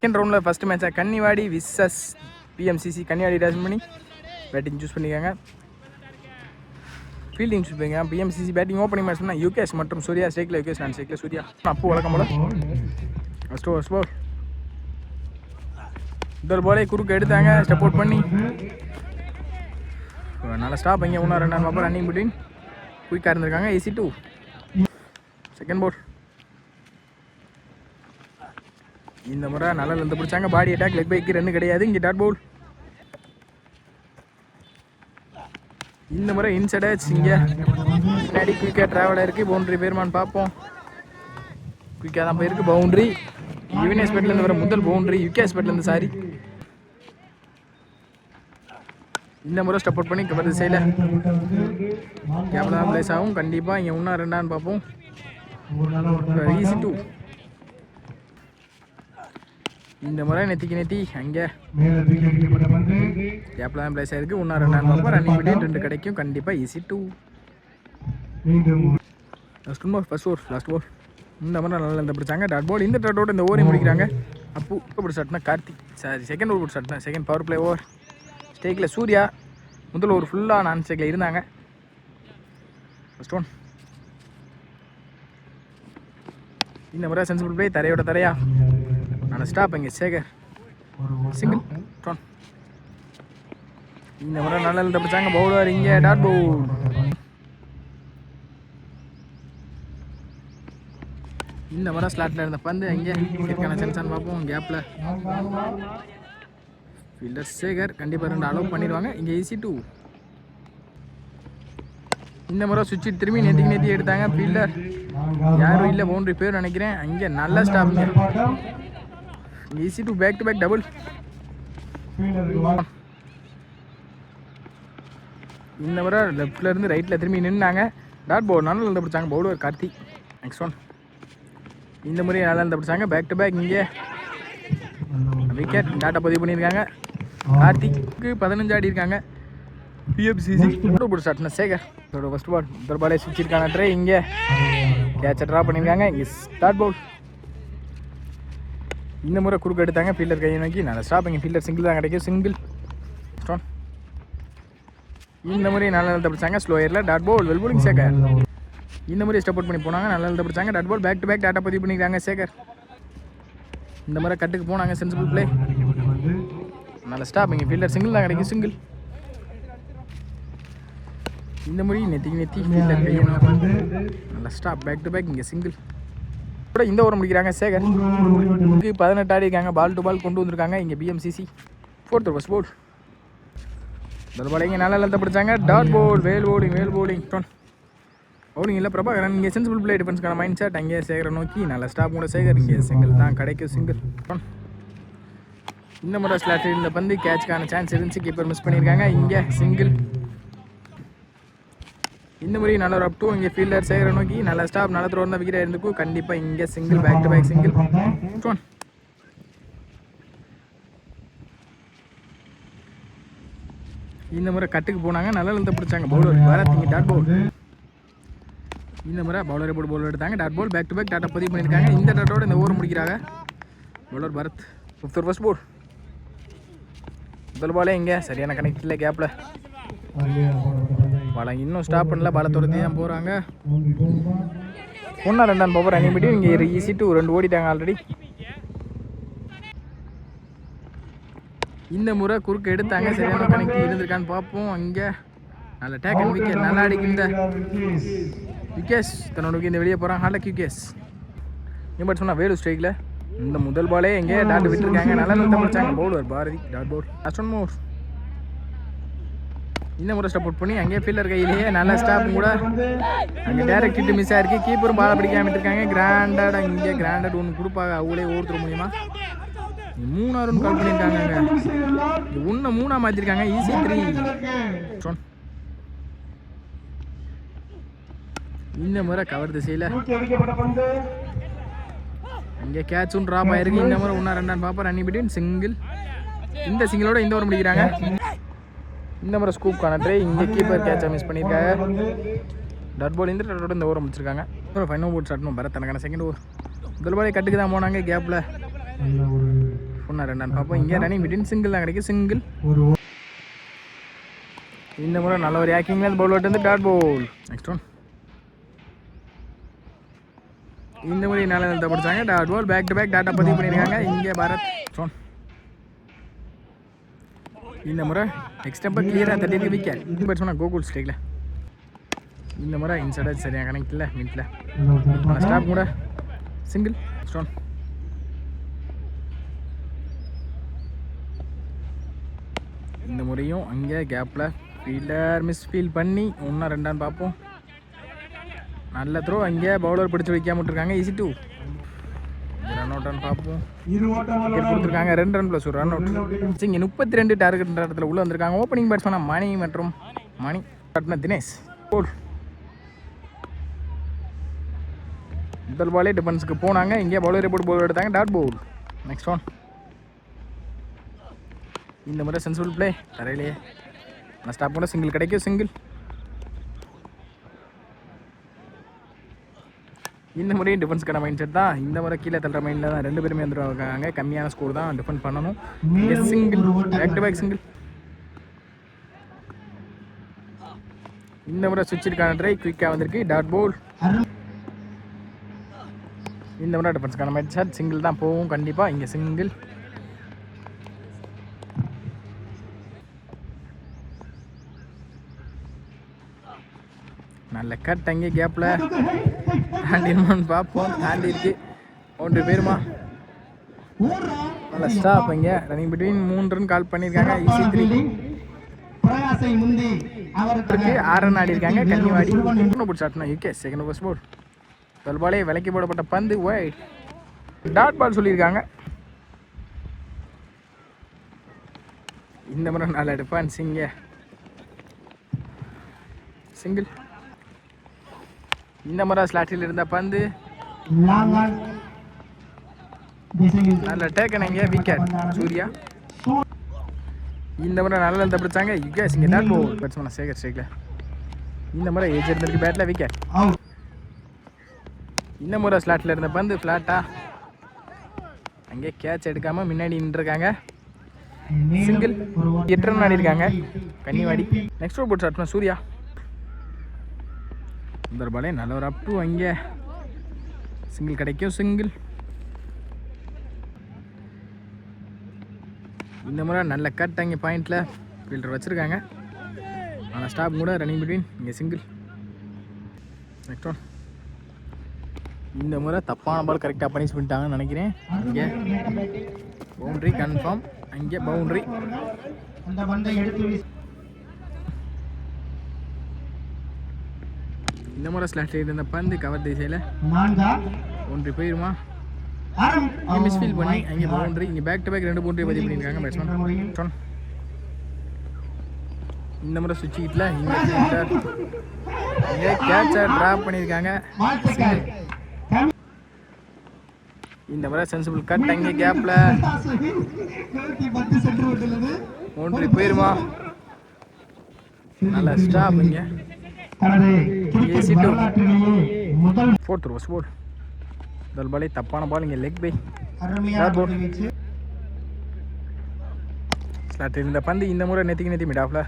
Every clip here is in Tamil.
செகண்ட் ரவுண்டில் ஃபஸ்ட் மேட்சாக கன்னிவாடி விசஸ் பிஎம்சிசி. கன்னிவாடி டேஷ் பண்ணி பேட்டிங் சூஸ் பண்ணிக்காங்க, ஃபீல்டிங் சூஸ் பண்ணிக்காங்க. பிஎம்சிசி பேட்டிங் ஓப்பனிங் மேட்ச்னா யூகேஷ் மற்றும் சூர்யா. ஸ்டேக்கில் யூகேஷ், நான் ஸ்டேக்கில் சூர்யா. அப்போ வழக்கம் போல ஃபஸ்ட் பால் முதல் பாலே குறுக்கு எடுத்தாங்க, ஸ்டெப் அவுட் பண்ணி நல்லா ஸ்டாப். இங்கே 1-2 பாப்பா ரன்னிங் பிட்வீன் குயிக்காக இருந்திருக்காங்க. AC2 second ball. இந்த முறை நல்லா இருந்து பிடிச்சாங்க, பாடி அட்டாக், லெக் பைக்கு ரன்னு கிடையாது. இங்கே டாட் பால். இந்த முறை இன்சைட் ஆச்சு. இங்கே பின்னாடி குயிக்காக ட்ராவலாக இருக்குது. பவுண்ட்ரி பேருமான்னு பார்ப்போம். குயிக்காக தான் போயிருக்கு. பவுண்ட்ரி யுவினேஸ் பேட்லேருந்து வர முதல் பவுண்ட்ரி, யுகேஎஸ் பேட்லேருந்து. சாரி, இந்த முறை ஸ்டெப் அவுட் பண்ணி கவர் திசையில் கேப்பில் தான் பிளேஸ் ஆகும். கண்டிப்பாக இங்கே 1-2 பார்ப்போம். AC2 இந்த முறை நெத்தி அங்கே கேப்பில் தான் பிளேஸ் ஆகிருக்கு. 1-2 பார்ப்போம். ரன்னிங் பிட்வீன் 2 கிடைக்கும் கண்டிப்பாக. AC2 first over last over. இந்த மாதிரி நல்லா இருந்து பிடிச்சாங்க. Dot ball. இந்த டாட்டோட இந்த ஓவரையும் முடிக்கிறாங்க. அப்போ பிடிச்ச ஷாட்னா கார்த்திக். சாரி, செகண்ட் ஓவர் பிடிச்ச ஷாட்னா செகண்ட் பவர் பிளே ஓவர். ஸ்டேக்கில் சூர்யா. முதல் ஒரு ஃபுல்லாக நான் ஸ்டேக்கில் இருந்தாங்க. First one. இந்த முறை சென்சிபிள் பிளே, தரையோட தரையா. நான் ஸ்டாப். இங்கே சேகர் சிங்கிள் டோன். இந்த முறை நல்லா இருந்து பிடிச்சாங்க. பவுலர் இங்கே டாட் பவுல். இந்த முறை ஸ்லாட்டில் இருந்த பந்து இங்கே கிரிக்கான சான்ஸான்னு பார்ப்போம். கேப்பில் ஃபீல்டர் சேகர் கண்டிப்பாக 2 அலோவ் பண்ணிடுவாங்க. இங்கே AC2 இந்த முறை சுவிட்ச் திரும்பி நேற்றி எடுத்தாங்க. ஃபீல்டர் யாரும் இல்லை, பவுண்ட்ரி பேர் நினைக்கிறேன். அங்கே நல்ல ஸ்டாப்புங்க. AC2 back to back double. இந்த முறை லெஃப்டில் இருந்து ரைட்டில் திரும்பி நின்னாங்க. டாட் பவுல் நல்லா இருந்து பிடிச்சாங்க. பவுலர் கார்த்திக். Next one. இந்த முறை நல்லா இருந்து பிடிச்சாங்க. பேக் டு பேக் இங்கே விக்கெட். டாட்டா பதிவு பண்ணியிருக்காங்க. கார்த்திக்கு 15 ஆடி இருக்காங்க. பிஎம்சிசி பிடிச்ச ஷாட்னா சேகர். இதோட ஃபர்ஸ்ட் பால். முதல் பாலே சுவிச்சிருக்கான ட்ரை. இங்கே கேட்சை ட்ரா பண்ணியிருக்காங்க. இங்கே டாட் பவுல். இந்த முறை குறுக்கு எடுத்தாங்க. ஃபீல்டர் கையை நோக்கி நல்லா ஸ்டாப். இங்கே ஃபீல்டர் சிங்கிள் தான் கிடைக்கும். சிங்கிள் ஸ்டோன். இந்த முறை நல்லா எழுத பிடிச்சாங்க. ஸ்லோயரில் dot ball. Well bowling Sekar. இந்த முறை ஸ்டெப் அவுட் பண்ணி போனாங்க. நல்லா எழுத பிடிச்சாங்க. Dot ball. Back to back டாட்டா பதிவு பண்ணிக்கிறாங்க சேகர். இந்த முறை கட்டுக்கு போனாங்க. Sensible play. நல்ல ஸ்டாப். இங்கே ஃபீல்டர் சிங்கிள் தான் கிடைக்கும். சிங்கிள். இந்த முறை நெத்தி ஃபீல்டர் கையை நல்ல ஸ்டாப். பேக் டு பேக் இங்கே சிங்கிள். கூட இந்த ஓவர் முடிக்கிறாங்க சேகர். 18 ஆடி இருக்காங்க. பால் டு பால் கொண்டு வந்திருக்காங்க. இங்கே பிஎம்சிசி ஃபோர்த் ஓவர் போல். முதல் பால் இங்கே நல்லா எழுத பிடிச்சாங்க. டாட் போல். வேல் போலிங் டோன். பவுலிங் இல்லை பிரபாகரன். இங்கே சென்சிபிள் பிளே டிஃபென்ஸ்க்கான மைண்ட் செட். அங்கே சேகரை நோக்கி நல்ல ஸ்டாப் கூட சேகர். இங்கே சிங்கிள் தான் கிடைக்கும். Single done. இந்த முறை ஸ்லாட் இந்த பந்து கேட்சுக்கான சான்ஸ் இருந்துச்சு. கீப்பர் மிஸ் பண்ணியிருக்காங்க. இங்கே சிங்கிள். இந்த முறை நல்ல ஒரு அப் டூ. இங்கே ஃபீல்டர் சேகரை நோக்கி நல்ல ஸ்டாப். நல்ல த்ரோ தான் விக்கெட் இருந்துக்கும். கண்டிப்பாக இங்கே single. Back to back single done. இந்த முறை கட்டுக்கு போனாங்க. நல்லா இருந்து பிடிச்சாங்க. பவுலர் பரத். இங்கே டாட் பவுல். இந்த முறை பவுலரை போட்டு பவுலர் எடுத்தாங்க. Dot ball. Back to back டாட்டா பதிவு பண்ணியிருக்காங்க. இந்த டாட்டோட இந்த ஓவர் முடிக்கிறாங்க. பவுலர் பரத். First ball. முதல் பாலே இங்கே சரியான கனெக்ட் இல்லை. கேப்பில் பாலை இன்னும் ஸ்டாப் பண்ணல. பாலை துரத்தி தான் போகிறாங்க. 1-2 பவர் ரன்னிங் பிட்வீன். இங்கே AC2 2 ஓடிட்டாங்க ஆல்ரெடி. இந்த முறை குறுக்கு எடுத்தாங்க. சரியான கனெக்ட் இருந்திருக்கான்னு பார்ப்போம். அங்கே நல்ல டேக் அண்ட் விக்கெட். நல்லா அடிக்கின்ற விக்கேஸ் தன்னோட இந்த வெளியே போகிறான். ஹாலக் யூகேஸ். ஏன் சொன்னால் வேலு ஸ்ட்ரைக்கில் இந்த முதல் பாலே எங்கே டாட் விட்டுருக்காங்க. நல்லா நிறுத்த முடிச்சாங்க. Bowler Bharathi. Dot ball. Last one more. இந்த முறை ஸ்டெப் அவுட் பண்ணி அங்கே ஃபீல்டர் கையிலேயே நல்ல ஸ்டாப் கூட. அங்கே டேரக்ட் ஹிட் மிஸ் ஆயிருக்கு. கீப்பரும் பாலை பிடிக்காம விட்டுருக்காங்க. கிராண்டட். இங்கே கிராண்டட் ஒன்று கொடுப்பாங்க. அவங்களே ஓடுத்துற முடியுமா? 3 ரன் கால் பண்ணியிருக்காங்க. அங்கே 1-3 மாற்றிருக்காங்க. AC3 இந்த முறை கவர் திசையில் இங்கே கேட்சும் ட்ராப் ஆயிருக்கு. இந்த முறை 1-2 பாப்பா ரன்னிங் பிட்வீன் சிங்கிள். இந்த சிங்கிளோட இந்த ஓவர் முடிக்கிறாங்க. இந்த முறை ஸ்கூப்கான ட்ரை. இங்கே கீப்பர் கேட்சை மிஸ் பண்ணியிருக்காங்க. Dot ball. இந்த டாட்டோட இந்த ஓவர் முடிச்சிருக்காங்க. ஃபைனல் ஓவர் ஷாட்னும் பரத் தனக்கான செகண்ட் ஓவர். முதல் பாலே கட்டுக்கு தான் போனாங்க. கேப்பில் ஒன்றா ரெண்டான்னு பார்ப்போம். இங்கே ரன்னிங் பிட்வீன் சிங்கிள் தான் கிடைக்கும். சிங்கிள். இந்த முறை நல்ல ஒரு ஆக்கிங் பவுல் வந்து டாட் பவுல். Next one. இந்த முறை நல்ல நிலத்தை பிடிச்சாங்க. Dot ball. Back to back டாட்டா பதிவு பண்ணியிருக்காங்க. இங்கே பாரத். ஒன். இந்த முறை நெக்ஸ்ட் டெம்பர் கிளியராக தட்டியிருக்கு. விக்கெட். பேட்ஸ்மேன் கோகுல் ஸ்ட்ரைக்கில். இந்த முறை இன்சைடாக சரியாக கனெக்ட் இல்லை. மினிட்ல ஸ்டாப் கூட சிங்கிள். ஸ்டோன். இந்த முறையும் அங்கே கேப்பில் ஃபீல்டர் மிஸ் ஃபீல் பண்ணி ஒன்றா ரெண்டான்னு பார்ப்போம். நல்ல த்ரோ. அங்கே பவுலர் பிடிச்சி வைக்காம விட்டுருக்காங்க. ஈஸி 2 ரன் அவுட்டான்னு பார்ப்போம். கொடுத்துருக்காங்க 2 ரன் ப்ளஸ் ஒரு ரன் அவுட். இங்கே 32 டார்கெட் இடத்துல உள்ளே வந்திருக்காங்க. ஓப்பனிங் பேட்ஸ்மேனாக மணி மற்றும் தினேஷ். போல் முதல் பாலே டிஃபென்ஸுக்கு போனாங்க. இங்கே பவுலரை போட்டு பவுல் எடுத்தாங்க. Dot ball. Next one. இந்த முறை சென்சிபிள் பிளே தரையிலேயே நான் ஸ்டாப் பண்ண சிங்கிள் கிடைக்கும். சிங்கிள். இந்த முறையும் டிஃபென்ஸ்க்கான மைண்ட் செட் தான். இந்த முறை கீழே தள்ளுற மைண்டில் தான் 2 பேருமே வந்துருக்காங்க. கம்மியான ஸ்கோர் தான் டிஃபெண்ட் பண்ணணும். Single. Back to back single. இந்த முறை சுவிட்சிற்கான ட்ரை குயிக்காக வந்திருக்கு. Dot ball. இந்த முறை டிஃபென்ஸ்க்கான மைண்ட் செட் சிங்கிள் தான் போகும் கண்டிப்பாக. இங்கே சிங்கிள். நல்ல கட். அங்கே கேப்பில் தாண்டிடுமான்னு பார்ப்போம். தாண்டி இருக்கு. 1 பேருமா நல்ல ஸ்டாப். இங்கே ரன்னிங் பிட்வீன் 3 ரன் கால் பண்ணியிருக்காங்க. ஈஸி 3 6 ரன் ஆடி இருக்காங்க. கன்னிவாடி பிடிச்சாட்னா யூகே செகண்ட் ஃபர்ஸ்ட் போல். பாலே விலைக்கு போடப்பட்ட பந்து ஒயிட். டாட் பால் சொல்லியிருக்காங்க. இந்த முறை நல்ல டிஃபென்ஸ். இங்கே சிங்கிள். இந்த முறை ஸ்லாட்டில் இருந்த பந்து நல்ல டேக்கன். இங்கே விக்கெட். சூர்யா. இந்த முறை நல்ல நிலத்தை பிடிச்சாங்க. யுகேஷ். இங்கே டாட் பவுல். பேட்ஸ்மேன் சேகர் ஸ்ட்ரைக்கில். இந்த முறை ஏஜ் இருந்திருக்கு பேட்டில். விக்கெட். இந்த முறை ஸ்லாட்டில் இருந்த பந்து ஃப்ளாட்டா அங்கே கேட்ச் எடுக்காமல் முன்னாடி நின்றுருக்காங்க. சிங்கிள். 8 ரன் ஆடிருக்காங்க. கன்னிவாடி. நெக்ஸ்ட் ஓவர் போட்டு ஷாட்னா சூர்யா. இந்த பாலே நல்ல ஒரு அப் டு. அங்கே சிங்கிள் கிடைக்கும். சிங்கிள். இந்த முறை நல்ல கட். அங்கே பாயிண்டில் ஃபீல்டர் வச்சுருக்காங்க. ஆனால் ஸ்டாப் கூட ரன்னிங் பிட்வீன். இங்கே சிங்கிள். Next one. இந்த முறை தப்பான பால் கரெக்டாக பனிஷ் பண்ணிட்டாங்கன்னு நினைக்கிறேன். இங்கே பவுண்ட்ரி கன்ஃபார்ம். அங்கே பவுண்ட்ரி. இந்த முறை ஸ்லாட்டில் இருந்த பந்து கவர் திசையில் பவுண்ட்ரி போயிருமா. மிஸ்ஃபீல் பண்ணி அங்கே பவுண்ட்ரி. இங்கே பேக் டு பேக் 2 பவுண்ட்ரி பதிவு பண்ணியிருக்காங்க பேட்ஸ்மேன். இந்த முறை சுவிட்ச் ஹிட்டில் இங்கே கேட்சை ட்ராப் பண்ணியிருக்காங்க. இந்த முறை சென்சிபிள் கட். அங்கே கேப்பில் பவுண்ட்ரி போயிருமா. நல்ல ஸ்டாப். இங்கே ஃபோர்த் ரோஸ் போல். முதல் பாலே தப்பான பால். இங்கே லெக் பை. ஸ்லாட் இருந்த பந்து இந்த முறை நெத்திக்கு மிட் ஆஃப்ல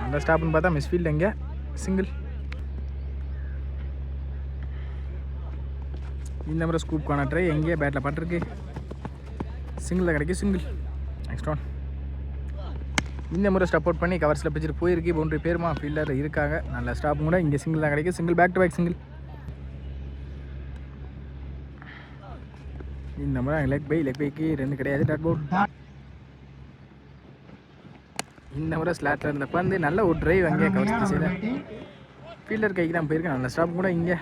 அந்த ஸ்டாப்னு பார்த்தா மிஸ்ஃபீல்டு. இங்கே சிங்கிள். இந்த முறை ஸ்கூப்கான ட்ரை எங்கேயே பேட்டில் பட்டிருக்கு. சிங்கிளில் கிடைக்கும். சிங்கிள். Next one. இந்த முறை ஸ்டப் அவுட் பண்ணி கவர்ஸில் பிடிச்சிட்டு போயிருக்கு. பவுண்ட்ரி பேருமா ஃபீல்டர் இருக்காங்க. நல்ல ஸ்டாப் கூட. இங்கே சிங்கிள் தான் கிடைக்கும். Single. Back to back single. இந்த முறை லெக் பைக்கு 2 கிடையாது. Dot ball. இந்த முறை ஸ்லாட்டில் இருந்த பந்து நல்ல ஒரு ட்ரைவ். அங்கே கவர்ஸ் திசையில் ஃபீல்டர் கைக்கு தான் போயிருக்கு. நல்ல ஸ்டாப் கூட. இங்கே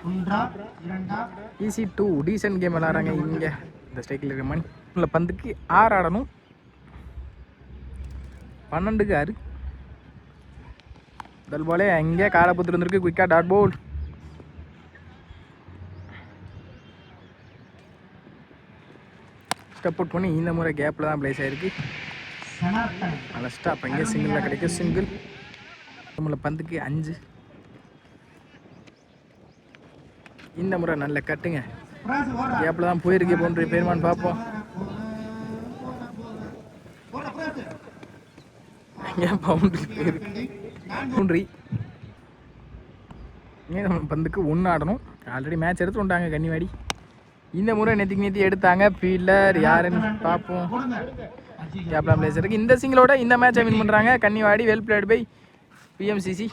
ஈஸி 2 டீசென்ட் கேம் விளாட்றாங்க. இங்கே இந்த ஸ்ட்ரைக்கில் இருக்கிற மணி உள்ள பந்துக்கு 6 ஆடணும். 12க்கு 6. முதல் பாலே அங்கே காலப்புத்து இருந்திருக்கு. குயிக்காக டாட் பவுல். ஸ்டெப் அவுட் பண்ணி இந்த முறை கேப்பில் தான் பிளேஸ் ஆகிருக்கு. நல்ல ஸ்டாப். அங்கே சிங்கிளில் கிடைக்கும். சிங்கிள். நம்மள பந்துக்கு 5. இந்த முறை நல்ல கட்டுங்க. கேப்பில் தான் போயிருக்கு பவுண்ட்ரி பேருமான்னு பார்ப்போம். ஏன் பவுண்ட்ரி போயிருக்கு பவுண்ட்ரி ஏன் நம்ம பந்துக்கு ஒன்று ஆடணும். ஆல்ரெடி மேட்ச் எடுத்து விட்டாங்க கன்னிவாடி. இந்த முறை நேற்றுக்கு எடுத்தாங்க. ஃபீல்டர் யாருன்னு பார்ப்போம். கேப்லாம் பிளேஸ் இருக்குது. இந்த சிங்கிளோட இந்த மேட்சை வின் பண்ணுறாங்க Kannivadi. Well played by PMCC.